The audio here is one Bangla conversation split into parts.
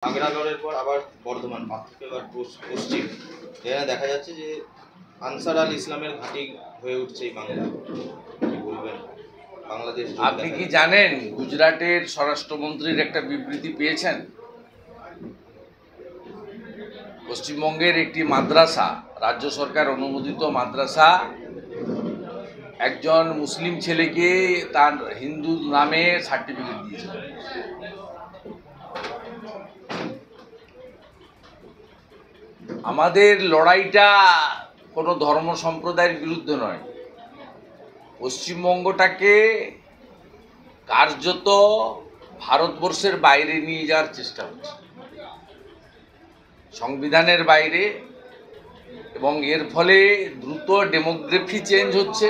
আগ্রাগড়ের পর আবার বর্ধমান থেকে এবার পশ্চিম এখানে দেখা যাচ্ছে যে আনসার আল ইসলামের ঘাঁটি হয়ে উঠছে এই বাংলা। কি বলবেন বাংলাদেশ? আপনি কি জানেন গুজরাটের স্বরাষ্ট্রমন্ত্রীর একটা বিবৃতি পেয়েছেন? পশ্চিমবঙ্গের একটি মাদ্রাসা, রাজ্য সরকার অনুমোদিত মাদ্রাসা, একজন মুসলিম ছেলেকে তার হিন্দু নামে সার্টিফিকেট দিয়েছে। আমাদের লড়াইটা কোনো ধর্ম সম্প্রদায়ের বিরুদ্ধে নয়। পশ্চিমবঙ্গটাকে কার্যত ভারতবর্ষের বাইরে নিয়ে যাওয়ার চেষ্টা হচ্ছে, সংবিধানের বাইরে, এবং এর ফলে দ্রুত ডেমোগ্রাফি চেঞ্জ হচ্ছে।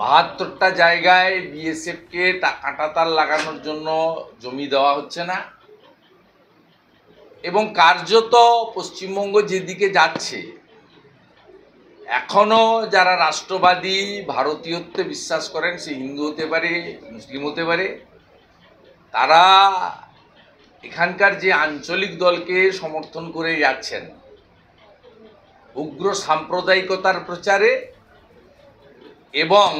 ৭২টা জায়গায় বিএসএফকে কাঁটাতার লাগানোর জন্য জমি দেওয়া হচ্ছে না, এবং কার্যত পশ্চিমবঙ্গ যেদিকে যাচ্ছে, এখনও যারা রাষ্ট্রবাদী ভারতীয়ত্বে বিশ্বাস করেন, সে হিন্দু হতে পারে, মুসলিম হতে পারে, তারা এখানকার যে আঞ্চলিক দলকে সমর্থন করে যাচ্ছেন উগ্র সাম্প্রদায়িকতার প্রচারে এবং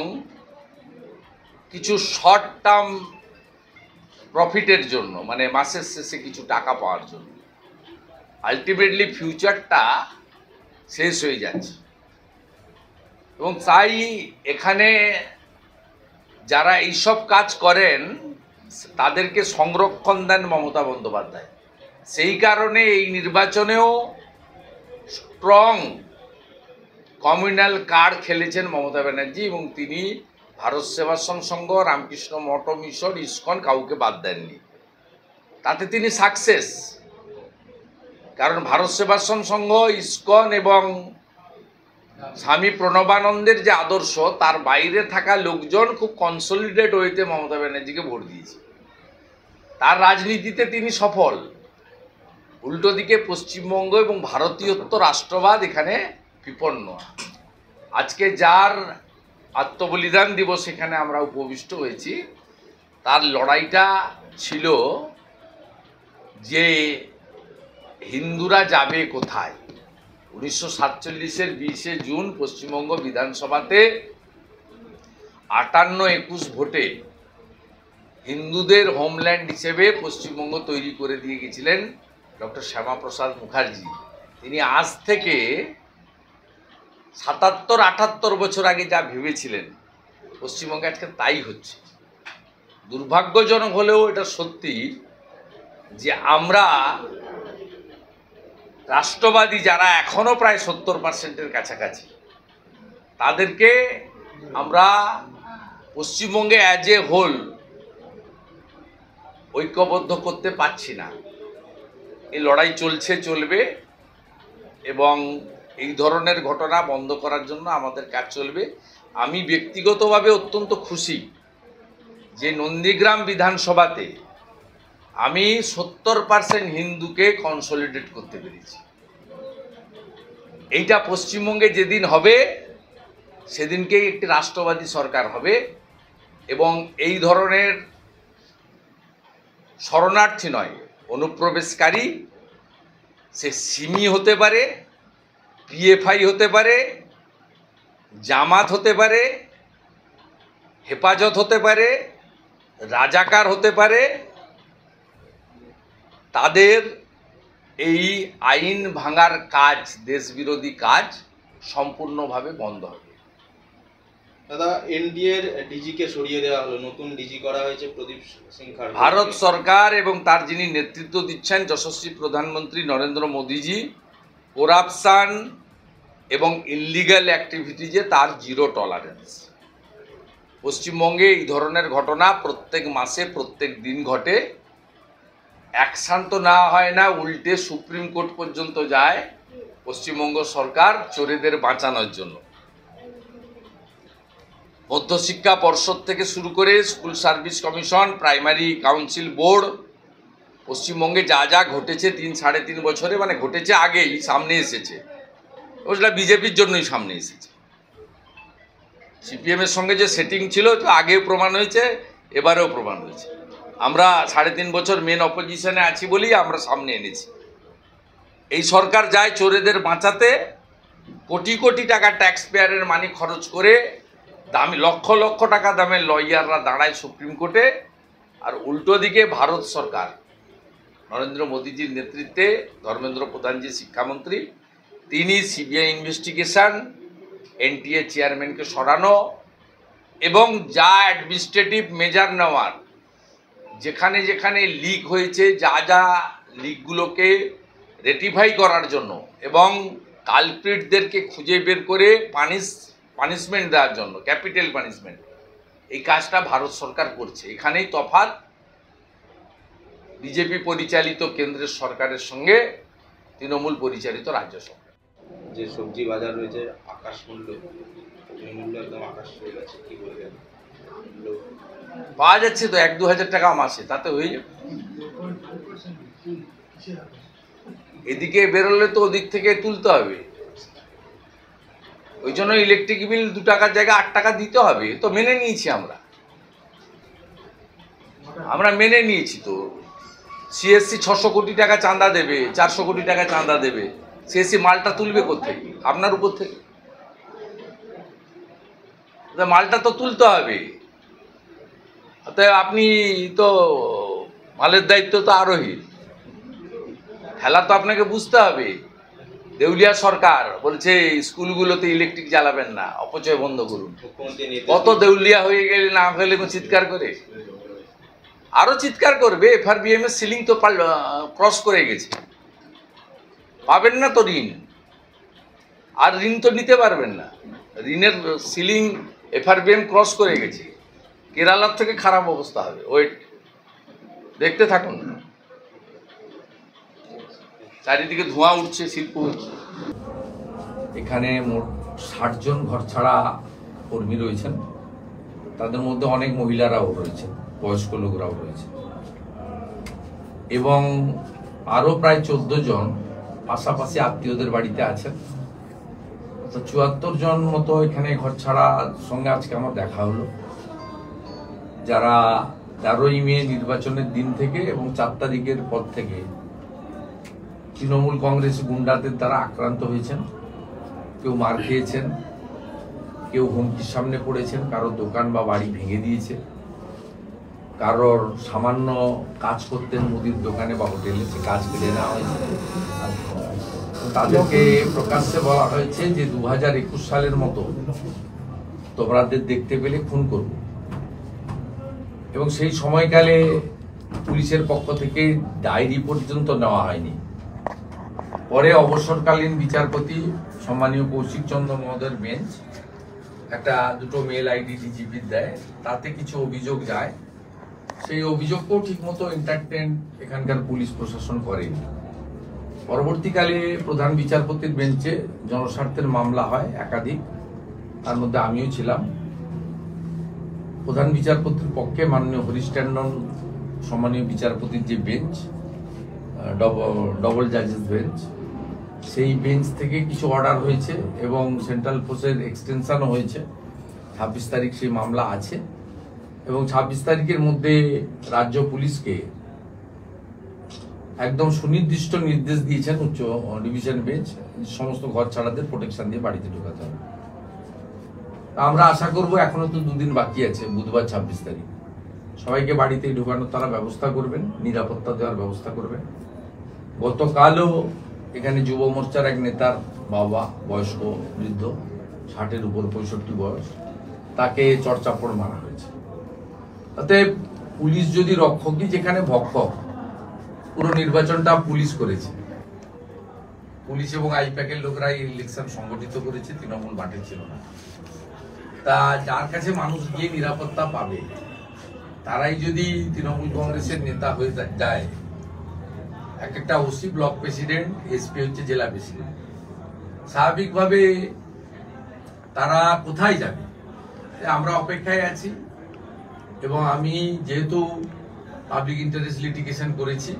কিছু শর্ট টার্ম প্রফিটের জন্য, মানে মাসের শেষে কিছু টাকা পাওয়ার জন্য। আলটিমেটলি ফিউচারটা শেষ হয়ে যাচ্ছে, এবং তাই এখানে যারা এইসব কাজ করেন তাদেরকে সংরক্ষণ দেন মমতা বন্দ্যোপাধ্যায়। সেই কারণে এই নির্বাচনেও স্ট্রং কমিউনাল কার্ড খেলেছেন মমতা ব্যানার্জি, এবং তিনি ভারত সেবাশ্রম সংঘ, রামকৃষ্ণ মঠ মিশন, ইসকন কাউকে বাদ দেননি। তাতে তিনি সাকসেস, কারণ ভারত সেবাশ্রম সংঘ, ইসকন এবং স্বামী প্রণবানন্দের যে আদর্শ, তার বাইরে থাকা লোকজন খুব কনসলিডেট হইতে মমতা ব্যানার্জিকে ভোট দিয়েছে। তার রাজনীতিতে তিনি সফল। উল্টো দিকে পশ্চিমবঙ্গ এবং ভারতীয়ত্ব রাষ্ট্রবাদ এখানে বিপন্ন। আজকে যার আত্মবলিদান দিবস এখানে আমরা উপবিষ্ট হয়েছি, তার লড়াইটা ছিল যে হিন্দুরা যাবে কোথায়। 1947-এর 20শে জুন পশ্চিমবঙ্গ বিধানসভাতে 58-21 ভোটে হিন্দুদের হোমল্যান্ড হিসেবে পশ্চিমবঙ্গ তৈরি করে দিয়ে গেছিলেন ডক্টর শ্যামাপ্রসাদ মুখার্জি। তিনি আজ থেকে 77-78 বছর আগে যা ভেবেছিলেন, পশ্চিমবঙ্গে আজকে তাই হচ্ছে। দুর্ভাগ্যজনক হলেও এটা সত্যি যে আমরা রাষ্ট্রবাদী যারা এখনও প্রায় 70%-এর কাছাকাছি, তাদেরকে আমরা পশ্চিমবঙ্গে অ্যাজ এ হোল ঐক্যবদ্ধ করতে পারছি না। এই লড়াই চলবে, এবং এই ধরনের ঘটনা বন্ধ করার জন্য আমাদের কাজ চলবে। আমি ব্যক্তিগতভাবে অত্যন্ত খুশি যে নন্দীগ্রাম বিধানসভাতে আমি 70% হিন্দুকে কনসলিডেট করতে পেরেছি। এইটা পশ্চিমবঙ্গে যেদিন হবে সেদিনকেই একটি রাষ্ট্রবাদী সরকার হবে, এবং এই ধরনের শরণার্থী নয়, অনুপ্রবেশকারী, সে সিমি হতে পারে, পিএফআই হতে পারে, জামাত হতে পারে, হেফাজত হতে পারে, রাজাকার হতে পারে, তাদের এই আইন ভাঙার কাজ, দেশবিরোধী কাজ সম্পূর্ণভাবে বন্ধ হবে। দাদা, এনডিএর ডিজিকে সরিয়ে দেওয়া হলো, নতুন ডিজি করা হয়েছে প্রদীপ সিং খাড়গে। ভারত সরকার এবং তার যিনি নেতৃত্ব দিচ্ছেন যশস্বী প্রধানমন্ত্রী নরেন্দ্র মোদীজি করাপশান এবং ইললিগাল অ্যাক্টিভিটিজে তার জিরো টলারেন্স। পশ্চিমবঙ্গে এই ধরনের ঘটনা প্রত্যেক মাসে প্রত্যেক দিন ঘটে। অ্যাকশন তো না হয় না, উল্টে সুপ্রিম কোর্ট পর্যন্ত যায় পশ্চিমবঙ্গ সরকার চোরেদের বাঁচানোর জন্য। মধ্যশিক্ষা পর্ষদ থেকে শুরু করে school service commission, primary council board, পশ্চিমবঙ্গে যা যা ঘটেছে 3-3.5 বছরে, মানে ঘটেছে আগেই, সামনে এসেছে। ওটা বিজেপির জন্যই সামনে এসেছে। সিপিএমের সঙ্গে যে সেটিং ছিল তো আগেও প্রমাণ হয়েছে, এবারেও প্রমাণ হয়েছে। আমরা 3.5 বছর মেন অপোজিশনে আছি বলেই আমরা সামনে এনেছি। এই সরকার যায় চোরেদের বাঁচাতে, কোটি কোটি টাকা ট্যাক্স পেয়ারের মানি খরচ করে দামি লক্ষ লক্ষ টাকা দামের লয়াররা দাঁড়ায় সুপ্রিম কোর্টে, আর উল্টো দিকে ভারত সরকার নরেন্দ্র মোদীজির নেতৃত্বে ধর্মেন্দ্র প্রধানজি শিক্ষামন্ত্রী, তিনি সিবিআই ইনভেস্টিগেশন, এনটিএ চেয়ারম্যানকে সরানো এবং যা অ্যাডমিনিস্ট্রেটিভ মেজার নেওয়ার, যেখানে যেখানে লিক হয়েছে যা যা লিকগুলোকে রেটিফাই করার জন্য এবং কালপ্রিটদেরকে খুঁজে বের করে পানিশমেন্ট দেওয়ার জন্য, ক্যাপিটাল পানিশমেন্ট, এই কাজটা ভারত সরকার করছে। এখানেই তফাৎ বিজেপি পরিচালিত কেন্দ্রের সরকারের সঙ্গে তৃণমূল পরিচালিত রাজ্য সরকার। যে সবজি বাজার রয়েছে আকাশ মূল্য, মূল্য একদম আকাশ হয়ে গেছে, কি বলবেন? পাওয়া যাচ্ছে তো 1-2 হাজার টাকা মাসে, তাতে হয়ে যাবে। এদিকে বেরোলে তো ওদিক থেকে তুলতে হবে, ওই জন্য ইলেকট্রিক বিল 2 টাকার জায়গায় 8 টাকা দিতে হবে। তো মেনে নিয়েছি আমরা মেনে নিয়েছি। তো সিএসসি 600 কোটি টাকা চাঁদা দেবে, 400 কোটি টাকা চাঁদা দেবে, সিএসসি মালটা তুলবে কোত্থেকে? আপনার উপর থেকে। মালটা তো তুলতে হবে, তাই আপনি তো মালের দায়িত্ব তো আরোহী, খেলা তো আপনাকে বুঝতে হবে। দেউলিয়া সরকার বলছে স্কুলগুলোতে ইলেকট্রিক জ্বালাবেন না, অপচয় বন্ধ করুন। কত দেউলিয়া হয়ে গেলে না হলে চিৎকার করে, আরো চিৎকার করবে। এফআরবিএম এর সিলিং তো ক্রস করে গেছে, পাবেন না তো ঋণ, আর ঋণ তো নিতে পারবেন না। ঋণের সিলিং এফআরবিএম ক্রস করে গেছে, কেরালার থেকে খারাপ অবস্থা হবে। ওয়েট, দেখতে থাকুন। চারিদিকে ধোঁয়া উঠছে, শিল্প হচ্ছে। এখানে মোট 60 জন ঘর ছাড়া কর্মী রয়েছেন, তাদের মধ্যে অনেক মহিলারাও রয়েছেন, বয়স্ক লোকরাও রয়েছে, এবং আরো প্রায় 14 জন পাশাপাশি আত্মীয়দের বাড়িতে আছেন। 74 জন মতো এখানে ঘর ছাড়ার সঙ্গে আজকে আমার দেখা হলো, যারা 13ই মে নির্বাচনের দিন থেকে এবং 4 তারিখের পর থেকে তৃণমূল কংগ্রেস গুন্ডাদের দ্বারা আক্রান্ত হয়েছেন। কেউ মার খেয়েছেন, কেউ হুমকির সামনে পড়েছেন, কারো দোকান বা বাড়ি ভেঙে দিয়েছে, কারোর সামান্য কাজ করতেন মুদির দোকানে বা হোটেলে, সে কাজ কেড়ে নেওয়া হয়েছে। তাদেরকে প্রকাশ্যে বলা হয়েছে যে 2021 সালের মতো তোমরাদের দেখতে পেলে খুন করব, এবং সেই সময়কালে পুলিশের পক্ষ থেকে ডায়েরি পর্যন্ত নেওয়া হয়নি। পরে অবসরকালীন বিচারপতি সম্মানীয় কৌশিক চন্দ্র মহোদয়ের বেঞ্চ একটা 2টো মেল আইডি ডিজিপির দেয়, তাতে কিছু অভিযোগ যায়। সেই অভিযোগকেও ঠিকমতো এন্টারটেন এখানকার পুলিশ প্রশাসন করেনি। পরবর্তীকালে প্রধান বিচারপতির বেঞ্চে জনস্বার্থের মামলা হয় একাধিক, তার মধ্যে আমিও ছিলাম। প্রধান বিচারপতির পক্ষে মাননীয় হরিশ ট্যান্ডন সম্মানীয় বিচারপতির যে বেঞ্চ, ডবল জাজেস বেঞ্চ, সেই বেঞ্চ থেকে কিছু অর্ডার হয়েছে এবং সেন্ট্রাল ফোর্সের এক্সটেনশনও হয়েছে। 26 তারিখ সেই মামলা আছে, এবং 26 তারিখের মধ্যে রাজ্য পুলিশকে একদম সুনির্দিষ্ট নির্দেশ দিয়েছেন উচ্চ ডিভিশন বেঞ্চ, সমস্ত ঘর ছাড়াদের প্রোটেকশন দিয়ে বাড়িতে ঢোকাতে হবে। আমরা আশা করব, এখনো তো 2 দিন বাকি আছে, বুধবার 26 তারিখ, সবাইকে বাড়িতে ঢোকানোর তারা ব্যবস্থা করবেন, নিরাপত্তা দেওয়ার ব্যবস্থা করবেন। গতকালও এখানে যুব মোর্চার এক নেতার বাবা, বয়স্ক বৃদ্ধ, 60-এর উপর 65 বয়স, তাকে চড়চাপড় মারা হয়েছে। তাতে পুলিশ যদি রক্ষকই যেখানে ভক্ষক, পুরো নির্বাচনটা পুলিশ করেছে, পুলিশ এবং আইপ্যাকের লোকরাই ইলেকশন সংগঠিত করেছে, তৃণমূল মাঠে ছিল না। তা যার কাছে মানুষ গিয়ে নিরাপত্তা পাবে, তারাই যদি তৃণমূল কংগ্রেসের নেতা হয়ে যায়, একটা ওসি ব্লক প্রেসিডেন্ট, এসপি হচ্ছে জেলা প্রেসিডেন্ট, স্বাভাবিকভাবে তারা কোথায় যাবে? আমরা অপেক্ষায় আছি। এবং আমি যেহেতু পাবলিক ইন্টারেস্ট লিটিগেশন করেছি,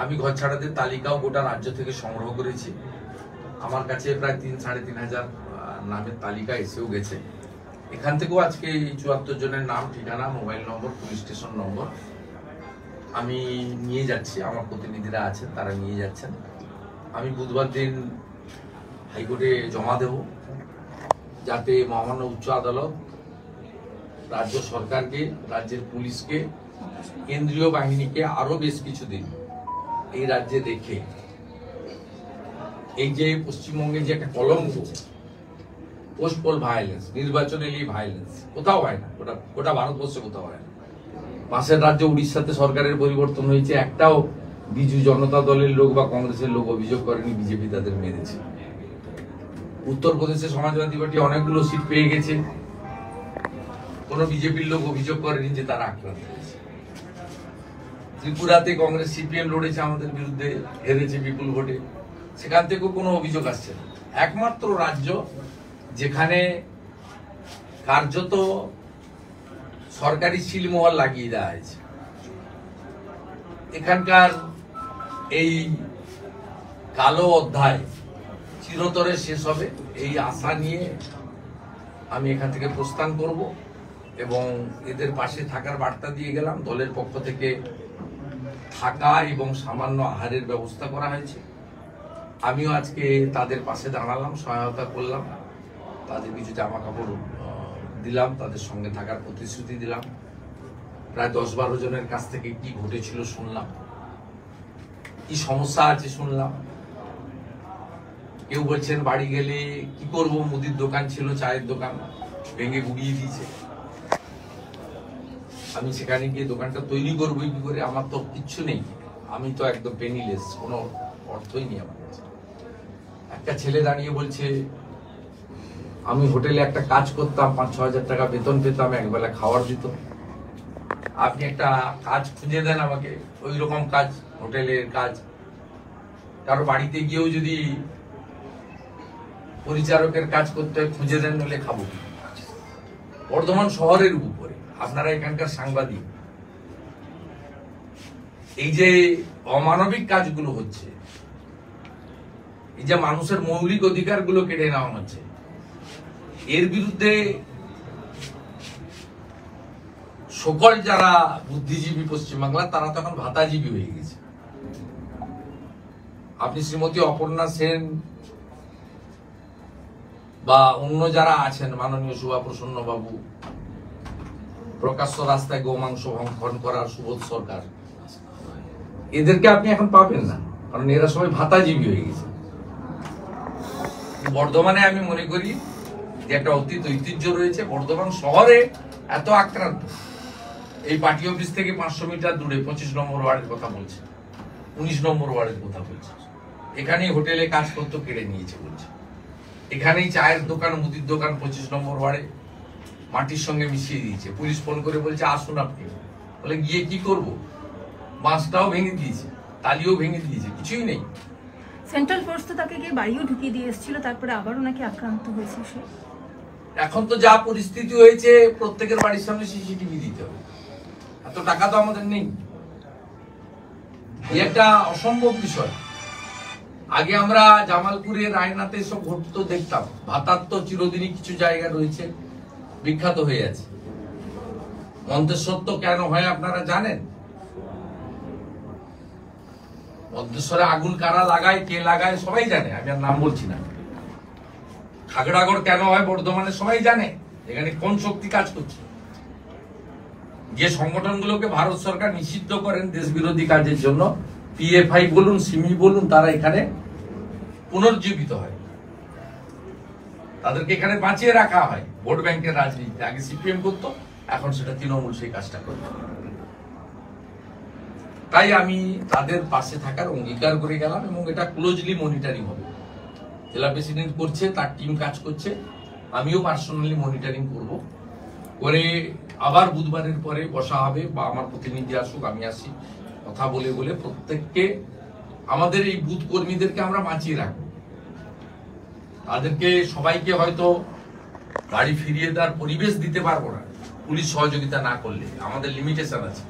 আমি ঘর ছাড়াদের তালিকাও গোটা রাজ্য থেকে সংগ্রহ করেছি। আমার কাছে প্রায় 3-3.5 হাজার নামের তালিকা এসেও গেছে। এখান থেকেও আজকে এই 74 জনের নাম, ঠিকানা, মোবাইল নম্বর, পুলিশ স্টেশন নম্বর আমি নিয়ে যাচ্ছি, আমার প্রতিনিধিরা আছেন তারা নিয়ে যাচ্ছেন। আমি বুধবার দিন হাইকোর্টে জমা দেব, যাতে মহামান্য উচ্চ আদালত রাজ্য সরকারকে, রাজ্যের পুলিশকে, কেন্দ্রীয় বাহিনীকে আরো বেশ কিছুদিন এই রাজ্যে রেখে এই যে পশ্চিমবঙ্গে যে একটা কলঙ্ক, পোস্ট পোল ভায়োলেন্স, নির্বাচনের এই ভায়োলেন্স কোথাও হয় না, গোটা ভারতবর্ষে কোথাও হয় না। পাশের রাজ্য উড়িষ্যাতে সরকারের পরিবর্তন হয়েছে, একটাও বিজু জনতা দলের লোক বা কংগ্রেসের লোক অভিযোগ করেনি বিজেপি তাদের মেরেছে। উত্তরপ্রদেশে সমাজবাদী পার্টি অনেকগুলো সিট পেয়ে গেছে, কোনো বিজেপির লোক অভিযোগ করেনি যে তারা আক্রান্ত হয়েছে। ত্রিপুরাতে কংগ্রেস সিপিএম লড়েছে আমাদের বিরুদ্ধে, হেরেছে বিপুল ভোটে, সেখান থেকেও কোনো অভিযোগ আসছে না। একমাত্র রাজ্য যেখানে কার্যত সরকারি সিলমোহর লাগিয়ে দেওয়া হয়েছে, এখানকার এই কালো অধ্যায় চিরতরে শেষ হবে, এই আশা নিয়ে আমি এখান থেকে প্রস্থান করব এবং এদের পাশে থাকার বার্তা দিয়ে গেলাম। দলের পক্ষ থেকে থাকা এবং সামান্য আহারের ব্যবস্থা করা হয়েছে। আমিও আজকে তাদের পাশে দাঁড়ালাম, সহায়তা করলাম, তাদের কিছু জামা কাপড় দিলাম, তাদের সঙ্গে থাকার প্রতিশ্রুতি দিলাম। প্রায় 10-12 জনের কাছ থেকে কি ঘটেছিল শুনলাম, কি সমস্যা আছে শুনলাম। কেউ বলছেন বাড়ি গেলে কি করব, মুদির দোকান ছিল, চায়ের দোকান ভেঙে গুড়িয়ে দিয়েছে, আমি সেখানে গিয়ে দোকানটা তৈরি করবো কি করে, আমার তো কিচ্ছু নেই, আমি তো একদম পেনিলেস, কোনো অর্থই নেই আমার কাছে। একটা ছেলে দাঁড়িয়ে বলছে আমি হোটেলে একটা কাজ করতাম, 5-6 হাজার টাকা বেতন পেতাম, একবেলা খাওয়ার দিত, আপনি একটা কাজ খুঁজে দেন আমাকে, ওই রকম কাজ, হোটেলের কাজ। কারো বাড়িতে গিয়েও যদি পরিচারকের কাজ করতে হয় খুঁজে দেন, নলে খাবো। বর্ধমান শহরের উপরে আপনারা এখানকার সাংবাদিক, এই যে অমানবিক কাজগুলো হচ্ছে, এই যে মানুষের মৌলিক অধিকারগুলো কেড়ে নেওয়া হচ্ছে, এর বিরুদ্ধে সকল যারা বুদ্ধিজীবী পশ্চিমবাংলা তারা তখন ভাতাজীবী হয়ে গেছে। আপনি শ্রীমতী অপর্ণা সেন বা অন্য যারা আছেন, মাননীয় সুভাপ্রসন্ন বাবু, প্রকাশ্য রাস্তায় গোমাংস ভক্ষণ করার সুবোধ সরকার, এদেরকে আপনি এখন পাবেন না, কারণ এরা সবাই ভাতাজীবী হয়ে গেছে। বর্ধমানে আমি মনে করি যে একটা অতীত ঐতিহ্য রয়েছে। বর্ধমান শহরে এত আক্রান্ত, এই পার্টি অফিস থেকে 500 মিটার দূরে 25 নম্বর ওয়ার্ডের কথা বলছে, 19 নম্বর ওয়ার্ডের কথা বলছে, এখানেই হোটেলে কাজ করতে কেড়ে নিয়েছে বলছে, এখানেই চায়ের দোকান, মুদির দোকান 25 নম্বর ওয়ার্ডে মাটির সঙ্গে মিশিয়ে দিয়েছে। পুলিশ ফোন করে বলছে আসুন আপনি, বলে গিয়ে কি করব, বাঁশটাও ভেঙে দিয়েছে, তালিও ভেঙে দিয়েছে, কিছুই নেই। সেন্ট্রাল ফোর্স তো তাকে গিয়ে বাড়িও ঢুকিয়ে দিয়ে এসেছিল, তারপরে আবারও নাকি আক্রান্ত হয়েছে সে। এখন তো যা পরিস্থিতি হয়েছে, প্রত্যেকের বাড়ির সামনে সিসিটিভি দিতে হবে, এত টাকা তো আমাদের নেই, একটা অসম্ভব বিষয়। আগে আমরা জামালপুরের রায়নাতে সব ঘটতো দেখতাম, ভাতার তো চিরদিনই কিছু জায়গা রয়েছে বিখ্যাত হয়ে আছে। মন্তেশ্বর তো কেন হয় আপনারা জানেন? মন্তেশ্বরে আগুন কারা লাগায়, কে লাগায় সবাই জানে, আমি আর নাম বলছি না। খাগড়াগড় কেন হয় বর্ধমানে সবাই জানে, এখানে কোন শক্তি কাজ করছে। যে সংগঠনগুলোকে ভারত সরকার নিষিদ্ধ করেন দেশ বিরোধী কাজের জন্য, পিএফআই বলুন, সিমি বলুন, তারা এখানে পুনর্জীবিত হয়, তাদেরকে এখানে বাঁচিয়ে রাখা হয়। ভোট ব্যাংকের রাজনীতি আগে সিপিএম করতো, এখন সেটা তৃণমূল সেই কাজটা করত। তাই আমি তাদের পাশে থাকার অঙ্গীকার করে গেলাম এবং এটা ক্লোজলি মনিটরিং হবে। জেলা প্রেসিডেন্ট করছে, তার টিম কাজ করছে, আমিও পার্সোনালি মনিটরিং করব, করে আবার বুধবারের পরে বসা হবে, বা আমার প্রতিনিধি আসুক, আমি আসি, কথা বলে বলে প্রত্যেককে, আমাদের এই বুথ কর্মীদেরকে আমরা বাঁচিয়ে রাখবো। তাদেরকে সবাইকে হয়তো বাড়ি ফিরিয়ে দেওয়ার পরিবেশ দিতে পারবো না পুলিশ সহযোগিতা না করলে, আমাদের লিমিটেশন আছে,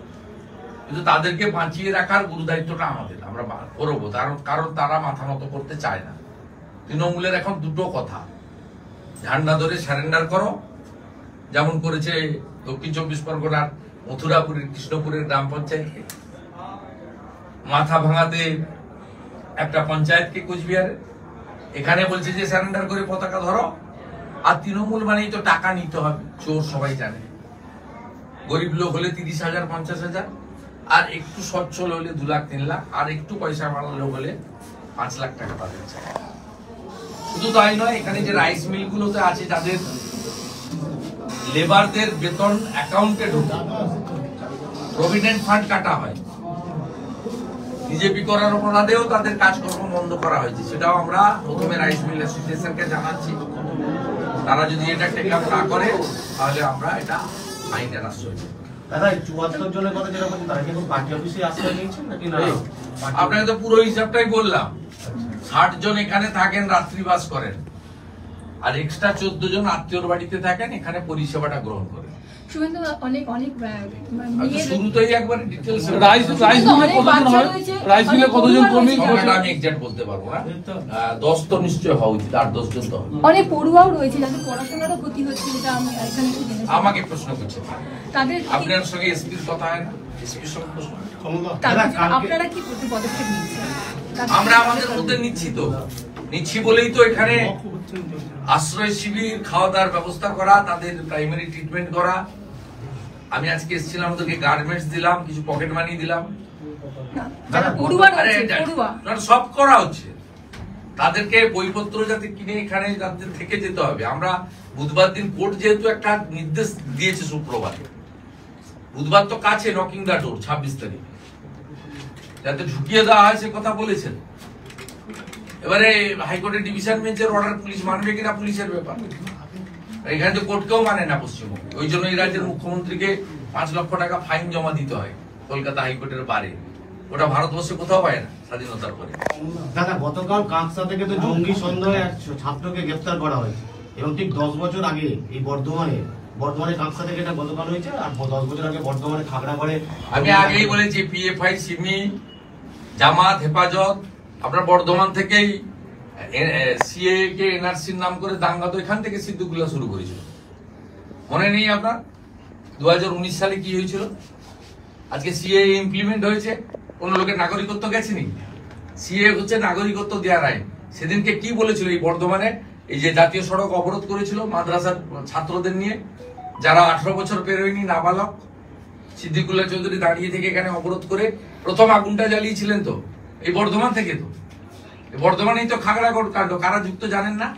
কিন্তু তাদেরকে বাঁচিয়ে রাখার গুরু দায়িত্বটা আমাদের, আমরা করবো। কারণ তারা মাথা নত করতে চায় না। তৃণমূলের এখন দুটো কথা, ঝান্ডা ধরে সারেন্ডার করো, যেমন করেছে দক্ষিণ 24 পরগনার মথুরাপুরের কৃষ্ণপুরের গ্রাম পঞ্চায়েতকে, মাথা ভাঙাতে একটা পঞ্চায়েতকে কোচবিহারে, এখানে বলছে যে স্যারেন্ডার করে পতাকা ধরো। আর তৃণমূল মানেই তো টাকা নিতে হবে, চোর সবাই জানে। গরিব লোক হলে 30,000 50,000, আর একটু সচ্ছল হলে 2 লাখ 3 লাখ, আর একটু পয়সা মারা লোক হলে 5 লাখ টাকা তাদের চাই। শুধু তাই নয়, এখানে যে রাইস মিল গুলোতে আছে যাদের লেবারদের বেতন অ্যাকাউন্টে ঢোকে, প্রভিডেন্ট ফান্ড কাটা হয়, বিজেপি করার অপরাধেও তাদের কাজকর্ম বন্ধ করা হয়েছে। সেটাও আমরা প্রথমে রাইস মিল অ্যাসোসিয়েশনকে জানাচ্ছি। তারা যদি এটা টেক আপ না করে তাহলে আমরা এটা আইনের আশ্রয় নেব। দাদা 74 জনের কথা যেটা বলছেন তারা কি পার্টি অফিসে আশ্রয় নিয়েছেন নাকি না? আপনাকে তো পুরো হিসাবটাই বললাম। 60 জন এখানে থাকেন, রাত্রিবাস করেন, আর এক্সট্রা 14 জন আত্মীয়র বাড়িতে থাকেন, এখানে পরিষেবাটা গ্রহণ করেন। শুভেন্দু অনেক শুরুতেই একবার ডিটেইলস রাইস মিলে কতজন কর্মী? আমি এক্সাক্ট বলতে পারবো না, 10 তো নিশ্চয় হওয়া উচিত, 8-10 জন তো অনেক পড়ুয়াও রয়েছে যাদের পড়াশোনারও ক্ষতি হচ্ছে, যেটা আমি এখানে একটু জেনেছি। আমাকে প্রশ্ন করছেন, তাদের আপনার সঙ্গে এসপির কথা হয় না? এসপির সঙ্গে প্রশ্ন, আপনারা কি পদক্ষেপ নিচ্ছেন? আমরা আমাদের মধ্যে নিচ্ছি বলেই তো এখানে আশ্রয় শিবির, খাওয়া দাওয়ার ব্যবস্থা করা, তাদের প্রাইমারি ট্রিটমেন্ট করা। আমি আজকে এসেছিলাম, ওদেরকে গার্মেন্টস দিলাম, কিছু পকেট মানি দিলাম, সব করা হচ্ছে। তাদেরকে বইপত্র যাতে কিনে এখানে যাতে থেকে যেতে হবে। আমরা বুধবার দিন কোর্ট যেহেতু একটা নির্দেশ দিয়েছে শুক্রবার, বুধবার তো কাছে, নকিং দা ডোর 26 তারিখ, যাতে ঢুকিয়ে দেওয়া হয় সে কথা বলেছেন। এবারে হাইকোর্টের ডিভিশন বেঞ্চের অর্ডার পুলিশ মানবে কিনা পুলিশের ব্যাপার। এখানে তো কোর্টকেও মানে না পশ্চিমবঙ্গে, ওই জন্য এই রাজ্যের মুখ্যমন্ত্রীকে 5 লক্ষ টাকা ফাইন জমা দিতে হয় কলকাতা হাইকোর্টের বারে। ওটা ভারতবর্ষে কোথাও পায় না স্বাধীনতার পরে। দাদা গতকাল কাঁকসা থেকে তো জঙ্গি সন্দেহে এক ছাত্রকে গ্রেফতার করা হয়েছে, এবং ঠিক 10 বছর আগে এই বর্ধমানে কাঁকসা থেকে এটা গতকাল হয়েছে, আর 10 বছর আগে বর্ধমানে খাগড়াগড়ে। আমি আগেই বলেছি পিএফআই, সিমি, জামাত, হেফাজত, আপনার বর্ধমান থেকেই সিএ কে এনআরসির নাম করে দাঙ্গা তো এখান থেকে সিদ্দিকুল্লাহ শুরু করেছিল। মনে নেই আপনার 2019 সালে কি হয়েছিল? আজকে সিএ ইমপ্লিমেন্ট হয়েছে, কোন লোকের নাগরিকত্ব গেছেনি। সিএ হচ্ছে নাগরিকত্ব দেওয়ার আইন। সেদিনকে কি বলেছিল এই বর্ধমানে, এই যে জাতীয় সড়ক অবরোধ করেছিল মাদ্রাসার ছাত্রদের নিয়ে, যারা 18 বছর পেরোয়নি, নাবালক, সিদ্দিকুল্লাহ চৌধুরী দাঁড়িয়ে থেকে এখানে অবরোধ করে প্রথম আগুনটা জ্বালিয়েছিলেন তো এই বর্ধমান থেকে। তো বর্ধমানেই তো খাগড়াগড় কাণ্ড, কারা যুক্ত জানেন না?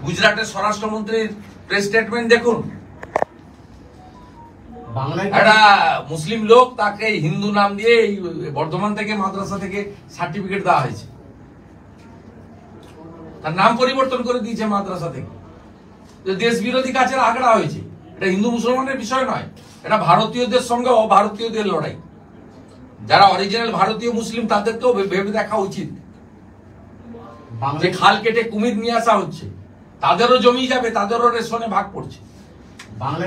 গুজরাটের স্বরাষ্ট্রমন্ত্রীর প্রেস স্টেটমেন্ট দেখুন। একটা মুসলিম লোক, তাকে হিন্দু নাম দিয়ে এই বর্ধমান থেকে মাদ্রাসা থেকে সার্টিফিকেট দেওয়া হয়েছে, তার নাম পরিবর্তন করে দিয়েছে মাদ্রাসা থেকে। দেশ বিরোধী কাজের আগড়া হয়েছে। এটা হিন্দু মুসলমানের বিষয় নয়, এটা ভারতীয়দের সঙ্গে অভারতীয়দের লড়াই। যারা অরিজিনাল ভারতীয় মুসলিম তাদেরকেও ভেবে দেখা উচিত যে খাল কেটে কুমির নিয়ে আসা হচ্ছে, তাদেরও জমি যাবে, তাদেরও রেশনে ভাগ পড়ছে।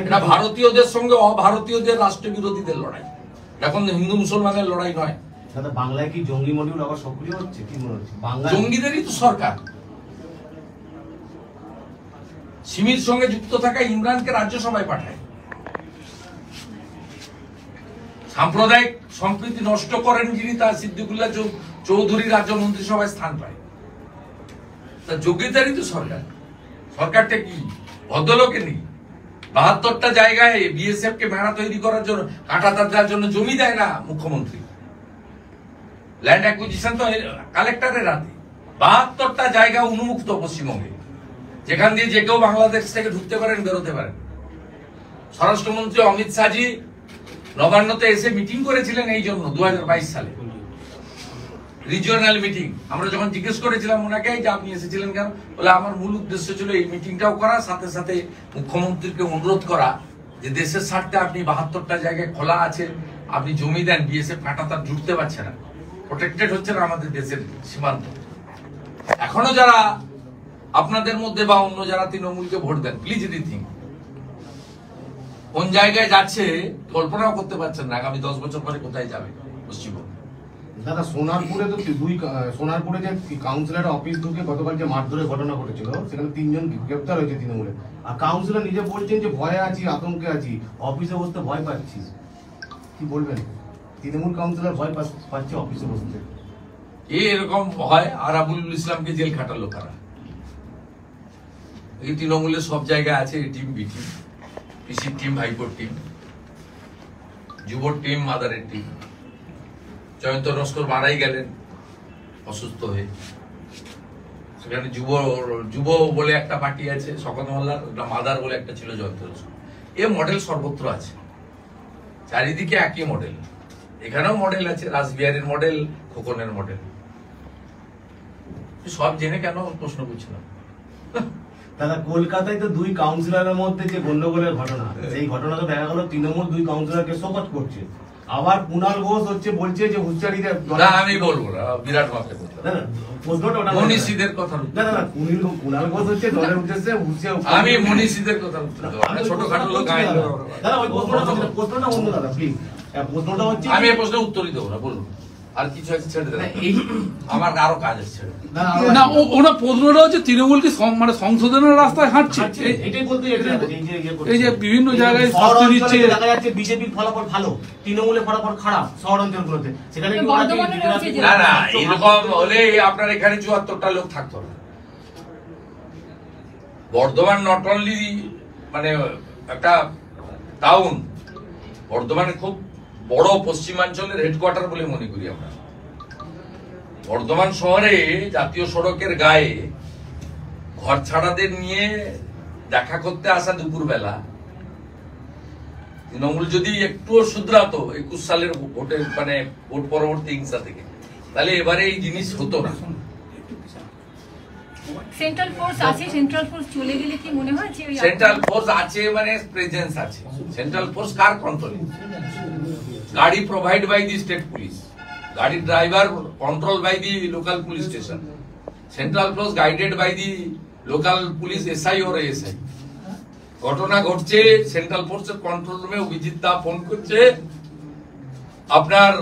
এটা ভারতীয়দের সঙ্গে অভারতীয়দের রাষ্ট্রবিরোধীদের লড়াই, এখন হিন্দু মুসলমানের লড়াই নয়। বাংলায় কি জঙ্গি মডিউল আবার সক্রিয় হচ্ছে? কি মনে হচ্ছে? জঙ্গিদেরই তো সরকার। সিমির সঙ্গে যুক্ত থাকা ইমরানকে রাজ্যসভায় পাঠায়, সাম্প্রদায়িক সম্প্রীতি নষ্ট করেন যিনি, তার সিদ্দিকুল্লাহ চৌধুরী রাজ্য মন্ত্রিসভায় স্থান পায়। তার যোগ্যতারই তো সরকার। সরকারটা কি ভদ্রলোকে নেই? 72টা জায়গায় বিএসএফ কে মেলা তৈরি করার জন্য, কাঁটাতার দেওয়ার জন্য জমি দেয় না মুখ্যমন্ত্রী। ল্যান্ড অ্যাকুইজিশন তো কালেক্টরের হাতে। 72টা জায়গা উন্মুক্ত পশ্চিমবঙ্গে, যেখান দিয়ে যে কেউ বাংলাদেশ থেকে ঢুকতে পারেন, বেরোতে পারেন। স্বরাষ্ট্রমন্ত্রী অমিত শাহজি নবান্নতে এসে মিটিং করেছিলেন এই জন্য 2022 সালে, রিজিওনাল মিটিং। আমরা যখন জিজ্ঞেস করেছিলাম ওনাকে যে আপনি এসেছিলেন কেন, বলে আমার মূল উদ্দেশ্য ছিল এই মিটিংটাও করা, সাথে সাথে মুখ্যমন্ত্রীকে অনুরোধ করা যে দেশের স্বার্থে আপনি 72টা জায়গায় খোলা আছে, আপনি জমি দেন, বিএসএফ কাঁটাতার জুটতে পারছে না, প্রোটেক্টেড হচ্ছে না আমাদের দেশের সীমান্ত। এখনো যারা আপনাদের মধ্যে বা অন্য যারা তৃণমূলকে ভোট দেন, প্লিজ রিথিঙ্ক। কোন জায়গায় যাচ্ছে কল্পনাও করতে পারছেন না আগামী 10 বছর পরে কোথায় যাবে পশ্চিমবঙ্গ। দাদা সোনারপুরে তো সোনারপুরে যে কাউন্সিলর অফিস ঢুকে গতকাল যে মারধরের ঘটনা ঘটেছিল, সেখানে 3 জন গ্রেপ্তার হয়েছে তৃণমূলে। আর কাউন্সিলর নিজে বলছেন যে ভয়ে আছি, আতঙ্কে আছি, অফিসে বসতে ভয় পাচ্ছি। কি বলবেন? তৃণমূল কাউন্সিলর ভয় পাচ্ছে অফিসে বসতে। এরকম হয়। আর আবুল ইসলামকে জেল খাটালো কারা? এই তৃণমূলের সব জায়গায় আছে টিম, বি টিম, পিসির টিম, ভাইপোর টিম, যুবর টিম, মাদারের টিম। জয়ন্ত নস্কর মারাই গেলেন অসুস্থ হয়ে। সেখানে যুব বলে একটা পার্টি আছে শকত মোল্লার, মাদার বলে একটা ছিল জয়ন্ত নস্কর। এ মডেল সর্বত্র আছে, চারিদিকে একই মডেল। এখানেও মডেল আছে, রাসবিহারীর মডেল, খোকনের মডেল। সব জেনে কেন প্রশ্ন করছিলাম? দাদা কলকাতায় তো 2 কাউন্সিলরের মধ্যে যে গন্ডগোলের ঘটনা, সেই ঘটনা তো দেখা গেল তৃণমূল 2 কাউন্সিলরকে শপথ করছে। আবার কুণাল ঘোষ বলছে যে হুঁশিয়ারিদের না, আমি বলবো না, বিরাট মাকে বলতে হবে। প্রশ্নটা ওটা মনীষীদের কথা না, কুণাল ঘোষ দলের উদ্দেশ্যে আমি মনীষীদের কথা উত্তর দেবো। আমি ছোটখাটো লোক আইন দাদা ওই প্রশ্নটা অন্য দাদা প্লিজ। প্রশ্নটা হচ্ছে আমি এই প্রশ্নের উত্তরই দেবো না, বলুন। আর কিছু আছে ছেড়ে দেন, আমার আরো কাজ আছে। না ওরা প্রশ্নটা হচ্ছে তৃণমূলকে মানে সংশোধনের রাস্তায় হাঁটছে। এটাই বলতে এই যে বিভিন্ন জায়গায় শাস্তি দিচ্ছে, দেখা যাচ্ছে বিজেপির ফলাফল ভালো, তৃণমূলের ফলাফল খারাপ শহর অঞ্চলগুলোতে। সেখানে না না, এরকম হলে আপনার এখানে 74টা লোক থাকতো না। বর্ধমান নট অনলি মানে একটা টাউন, বর্ধমানে খুব বড় পশ্চিমাঞ্চলের হেডকোয়ার্টার বলে মনে করি আমরা। বর্ধমান শহরে জাতীয় সড়কের গায়ে ঘর ছাড়াদের নিয়ে দেখা করতে আসা দুপুরবেলা তৃণমূল যদি একটুও শুধরাতো 21 সালের ভোটের মানে ভোট পরবর্তী হিংসা থেকে, তাহলে এবারে এই জিনিস হতো না। সেন্ট্রাল ফোর্স আছে, সেন্ট্রাল ফোর্স চলে গেলে কি মনে হয় যে সেন্ট্রাল ফোর্স আছে মানে প্রেজেন্স আছে। সেন্ট্রাল ফোর্স কার কন্ট্রোলে? গাড়ি provide by the state police, গাড়ি driver control by the local police station, central force guided by the local police SI or SI. ঘটনা ঘটছে সেন্ট্রাল ফোর্সের কন্ট্রোল রুমে, অভিজিৎ দা ফোন করছে আপনার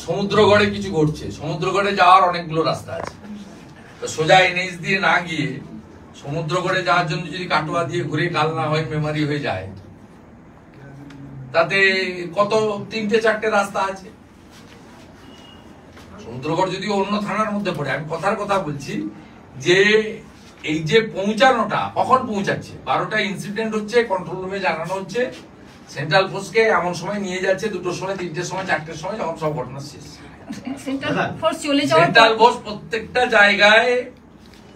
সমুদ্রগড়ে কিছু ঘটছে। সমুদ্রগড়ে যাওয়ার অনেকগুলো রাস্তা আছে, সোজা এনএইচ দিয়ে না গিয়ে সমুদ্রগড়ে যাওয়ার জন্য যদি কাটোয়া দিয়ে ঘুরে কালনা হয় মেমারি হয়ে যায়, তাতে কত 3-4টে রাস্তা আছে। সমুদ্রগড় যদি অন্য থানার মধ্যে পড়ে, আমি কথার কথা বলছি যে এই যে পৌঁছানোটা কখন পৌঁছাচ্ছে, 12টা ইনসিডেন্ট হচ্ছে, কন্ট্রোল রুমে জানানো হচ্ছে সেন্ট্রাল ফোর্সকে এমন সময় নিয়ে যাচ্ছে 2টোর সময়, 3টের সময়, 4টের সময়, যখন সব ঘটনা শেষ। সেন্ট্রাল ফোর্স চলে যাওয়ার সেন্ট্রাল ফোর্স প্রত্যেকটা জায়গায়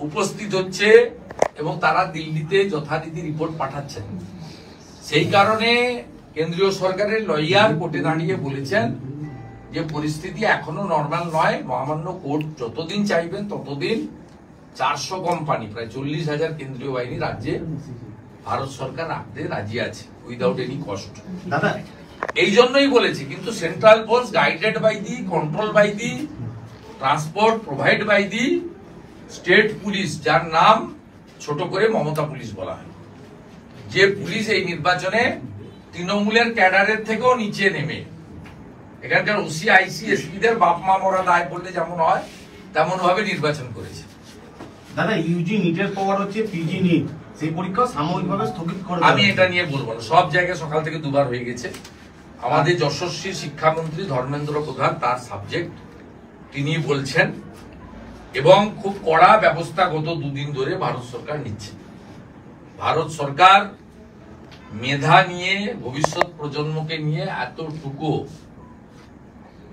উপস্থিত হচ্ছে এবং তারা দিল্লিতে যথারীতি রিপোর্ট পাঠাচ্ছেন। সেই কারণে কেন্দ্রীয় সরকারের লয়ার কোর্টে দাঁড়িয়ে বলেছেন যে পরিস্থিতি এখনো নরমাল নয়, মহামান্য কোর্ট যতদিন চাইবেন ততদিন 400 কোম্পানি, প্রায় 40,000 কেন্দ্রীয় বাহিনী রাজ্যে ভারত সরকার রাখতে রাজি আছে উইদাউট এনি কস্ট। এই জন্যই বলেছি। কিন্তু central force guided by the, control by the, transport provide by the state police, যার নাম ছোট করে মমতা পুলিশ বলা হয়। যে পুলিশ এই নির্বাচনে তৃণমূলের ক্যাডারের থেকেও নিচে নেমে এখানকার ওসি, আইসি, এসপিদের বাপ মা মরা দায় পড়লে যেমন হয় তেমন ভাবে নির্বাচন করেছে। দাদা ইউজি নিটের পর হচ্ছে পিজি নিট, সেই পরীক্ষা সাময়িকভাবে স্থগিত করে। আমি এটা নিয়ে বলবো না, সব জায়গায় সকাল থেকে 2বার হয়ে গেছে। আমাদের যশস্বী শিক্ষামন্ত্রী ধর্মেন্দ্র প্রধান তার সাবজেক্ট তিনি বলছেন এবং খুব কড়া ব্যবস্থা গত 2 দিন ধরে ভারত সরকার নিচ্ছে। ভারত সরকার মেধা নিয়ে, ভবিষ্যৎ প্রজন্মকে নিয়ে এতটুকু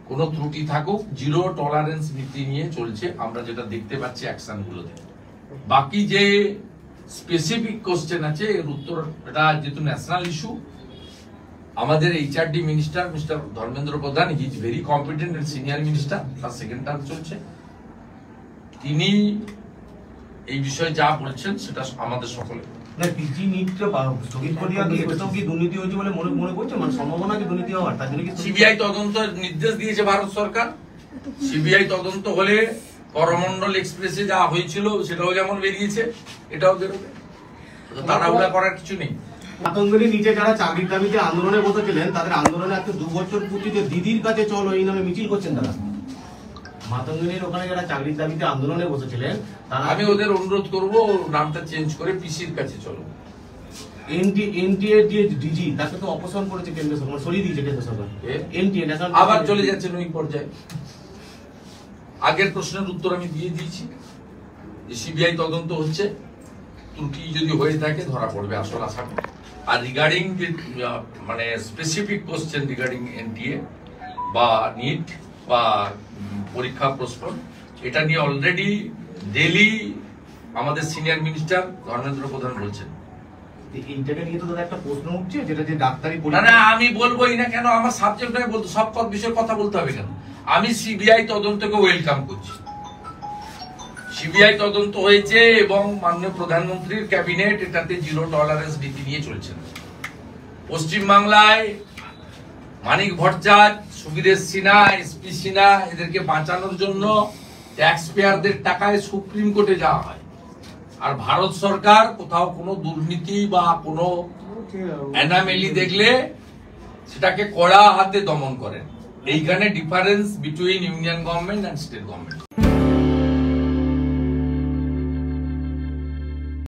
কোনো ত্রুটি থাকুক, 0 টলারেন্স নীতি নিয়ে চলছে। আমরা যেটা দেখতে পাচ্ছি অ্যাকশন গুলোতে। বাকি যে স্পেসিফিক কোশ্চেন আছে এর উত্তর, এটা যেহেতু ন্যাশনাল ইস্যু, আমাদের HRD minister mister Dharmendra Pradhan, he is very competent and senior minister, তার 2nd টার্ম চলছে, তিনি এই বিষয়ে যা বলছেন সেটা আমাদের সকলে। না পিজি নিটটা স্থগিত করে দেওয়া কি এটাও কি দুর্নীতি হয়েছে বলে মনে করছে? মানে সম্ভাবনা কি দুর্নীতি হওয়ার? তার জন্য কি সিবিআই তদন্ত নির্দেশ দিয়েছে ভারত সরকার। সিবিআই তদন্ত হলে করমন্ডল এক্সপ্রেসে যা হয়েছিল সেটাও যেমন বেরিয়েছে, এটাও বেরোবে, তাড়াহুড়া করার কিছু নেই। মাতঙ্গিনীর নিচে যারা চাকরির দাবিতে আন্দোলনে বসেছিলেন, তাদের আন্দোলনে আজকে 2 বছর পূর্তিতে দিদির কাছে চলো এই নামে মিছিল করছেন তারা। মাতঙ্গিনীর ওখানে যারা চাকরির দাবিতে আন্দোলনে বসেছিলেন, তারা, আমি ওদের অনুরোধ করবো নামটা চেঞ্জ করে পিসির কাছে চলো। এনটিএ যে ডিজি তাকে তো অপসারণ করেছে কেন্দ্র সরকার, সরিয়ে দিয়েছে কেন্দ্র সরকার। এনটিএ আবার চলে যাচ্ছেন ওই পর্যায়ে। আগের প্রশ্নের উত্তর আমি দিয়ে দিয়েছি যে সিবিআই তদন্ত হচ্ছে, ত্রুটি যদি হয়ে থাকে ধরা পড়বে আসল আসামি। আর রিগার্ডিং যে মানে স্পেসিফিক কোশ্চেন রিগার্ডিং এনটিএ বা নিট বা পরীক্ষা প্রশ্ন, এটা নিয়ে অলরেডি ডেলি আমাদের সিনিয়র মিনিস্টার ধর্মেন্দ্র প্রধান বলছেন। ইন্টারনেট নিয়ে তো দাদা একটা প্রশ্ন উঠছে, যেটা যে ডাক্তারি না না আমি বলবোই না কেন, আমার সাবজেক্ট নয়, বলতে সব বিষয়ে কথা বলতে হবে কেন? আমি সিবিআই তদন্তকে ওয়েলকাম করছি। সিবিআই তদন্ত হয়েছে এবং মাননীয় প্রধানমন্ত্রীর ক্যাবিনেট এটাতে জিরো টলারেন্স নীতি নিয়ে চলছেন। পশ্চিমবাংলায় মানিক ভট্টাচার্য, সুবিরেশ সিনহা, এসপি সিনহা এদেরকে বাঁচানোর জন্য ট্যাক্স পেয়ারদের টাকায় সুপ্রিম কোর্টে যাওয়া হয়, আর ভারত সরকার কোথাও কোনো দুর্নীতি বা কোনো অ্যানামেলি দেখলে সেটাকে কড়া হাতে দমন করেন। এইখানে difference between union government and state government.